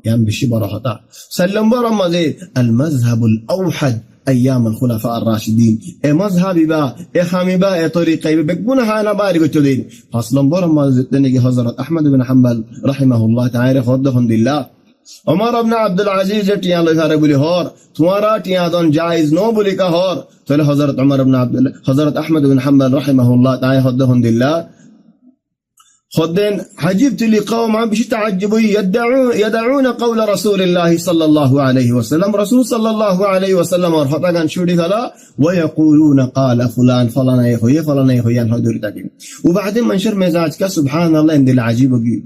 ইয়ান বেশি বড় হতা 4 নম্বর মাঝে আল মাযহাবুল আওহাদ আইয়াম আল খুলাফা আর রাশিদিন এ মাযহাবিবা এ হামিবা এ তরিকাইবা বেগুন হানা বারি গচদিন 5 নম্বর মাঝে নাকি হযরত আহমদ ইবনে হাম্বল রাহিমাহুল্লাহ তাআলা খোদাহুল্লাহ ওমর ইবনে আব্দুল আজিজ টিয়া লইহারে বলি হর তোমারা টিয়া দন জায়েজ নো বলি কা হর তাহলে হযরত আহমদ ইবনে হাম্বল রাহিমাহুল্লাহ তাআলা খোদাহুল্লাহ خدين عجبت لقوم بش تعجبوا يدعون قول رسول الله صلى الله عليه وسلم رسول صلى الله عليه وسلم ورحطا كان شوري فلا ويقولون قال فلان فلان يخوي فلان يخوي هدور تاكي وبعدين منشر مزاجك سبحان الله عند العجيب وقي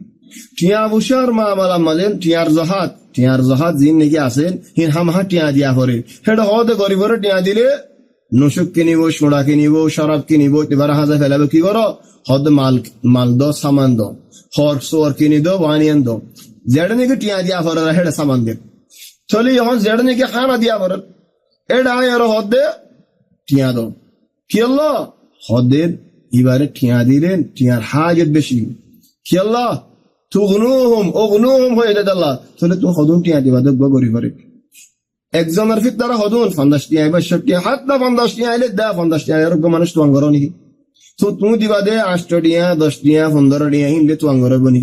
تيا بشار ما عمل مالين تيار زهات زين نجي আসেন হিন হামহা টিয়া দিয়া করে হেডা হদে গরিবর টিয়া দিলে নশুক কিনিবো সোনা কিনিবো শরাব কিনিবো এবার হাজা ফেলাবে কি করো হদ মাল দো সামান দো হর সোর কিনি দো ওয়ানিয়ান দো জেডনে কি টিয়া দিয়া ফর হেড সামান দে চলি যখন জেডনে কি খানা দিয়া ফর এডা আর হদে টিয়া দো কি আল্লাহ হদের এবারে টিয়া দিলেন টিয়ার হাজত বেশি কি আল্লাহ তুগনুহুম হয়ে দে আল্লাহ চলে তুমি হদুন টিয়া দিবা দো গরিবরে একজনের ফিতরা হদুন 50 টিয়া 62 টিয়া হাত্তা 50 টিয়া আইলে দা 50 টিয়া এরকম মানুষ তো আঙ্গর নাকি তো তুমি দিবা দে 8 টিয়া 10 টিয়া 15 টিয়া ইনলে তো আঙ্গর বনি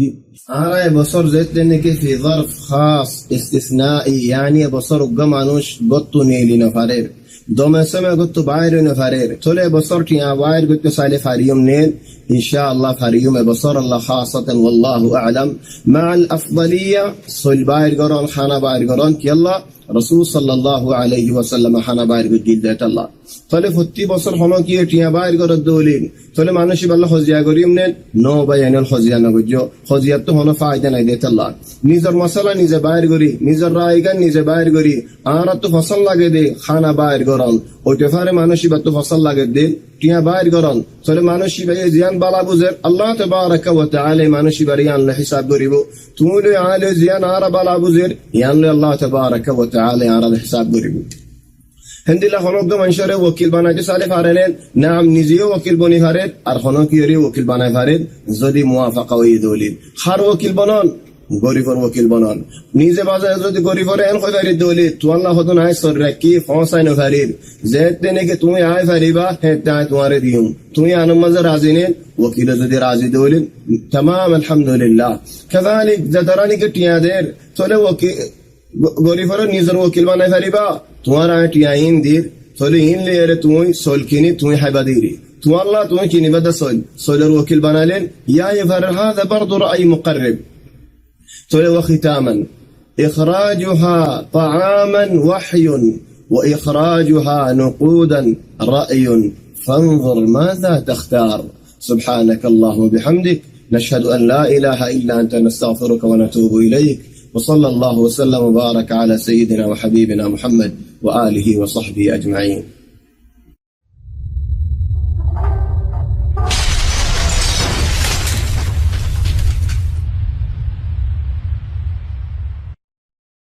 আর এই বছর যেতে নাকি ফি ظرف খাস ইস্তিসনাই يعني বছর উগ্র মানুষ গত্ত নেলি না পারে দমে সময় গত্ত বাইরে না পারে চলে বছর টিয়া বাইরে গত্ত সাইলে ফারিয়ম নেন ইনশাআল্লাহ ফারিয়ম বছর আল্লাহ খাসাতান والله اعلم مع الافضليه সল বাইরে গরন খানা বাইরে গরন কি আল্লাহ رسول صلى الله عليه وسلم حنا باير গিলদাত আল্লাহ তাহলে প্রতি বছর হলো কি টিয়া বাইর করে দলিন তাহলে মানুষ আল্লাহ হজিয়া করিম নেন নো বায়ানাল হজিয়া না গজো হজিয়া তো হলো ফায়দা নাই দেত আল্লাহ নিজের মশলা নিজে বাইর করি নিজের রায়গান নিজে বাইর করি আর তো ফসল লাগে দে খানা বাইর গরন ওইতে ফারে মানুষ তো ফসল লাগে দে টিয়া বাইর গরন তাহলে মানুষ ভাই জিয়ান বালা বুঝের আল্লাহ তাবারাক ওয়া তাআলা মানুষ বাড়ি আল্লাহ হিসাব করিব তুমি আলে জিয়ান আর বালা বুঝের ইয়ান আল্লাহ তাবারাক ওয়া তাআলা আর হিসাব করিব হেন্দিলা হনক মানুষের ওকিল বানাইতে চালে পারেন নাম নিজেও ওকিল বনি পারেন আর হনকিয়রে ওকিল বানাই পারেন যদি মুওয়াফাকা ওই দলিল হার ওকিল বনন গরিবর ওকিল বনন নিজে বাজারে যদি গরিবর এন কইবারি দলিল তো আল্লাহ হদন আই সর রাখি ফসাই ন ফারির যেতে নাকি তুমি আই ফারিবা হেতা তোমারে দিউম তুমি আনমাজে রাজি নেন ওকিল যদি রাজি দলিল तमाम আলহামদুলিল্লাহ كذلك জদরানি কে টিয়াদের চলে ওকিল গরিবর নিজের ওকিল বানাই ফারিবা তোমার টিয়া ইন দির চলে ইন লে তুমি সল কিনি তুমি হাইবাদিরি تو الله تو كني بدا سول الوكيل بنالين يا يفر هذا برضو رأي مقرب تولي وختاما إخراجها طعاما وحي وإخراجها نقودا رأي فانظر ماذا تختار سبحانك اللهم وبحمدك نشهد أن لا إله إلا أنت نستغفرك ونتوب إليك وصلى الله وسلم وبارك على سيدنا وحبيبنا محمد وآله وصحبه أجمعين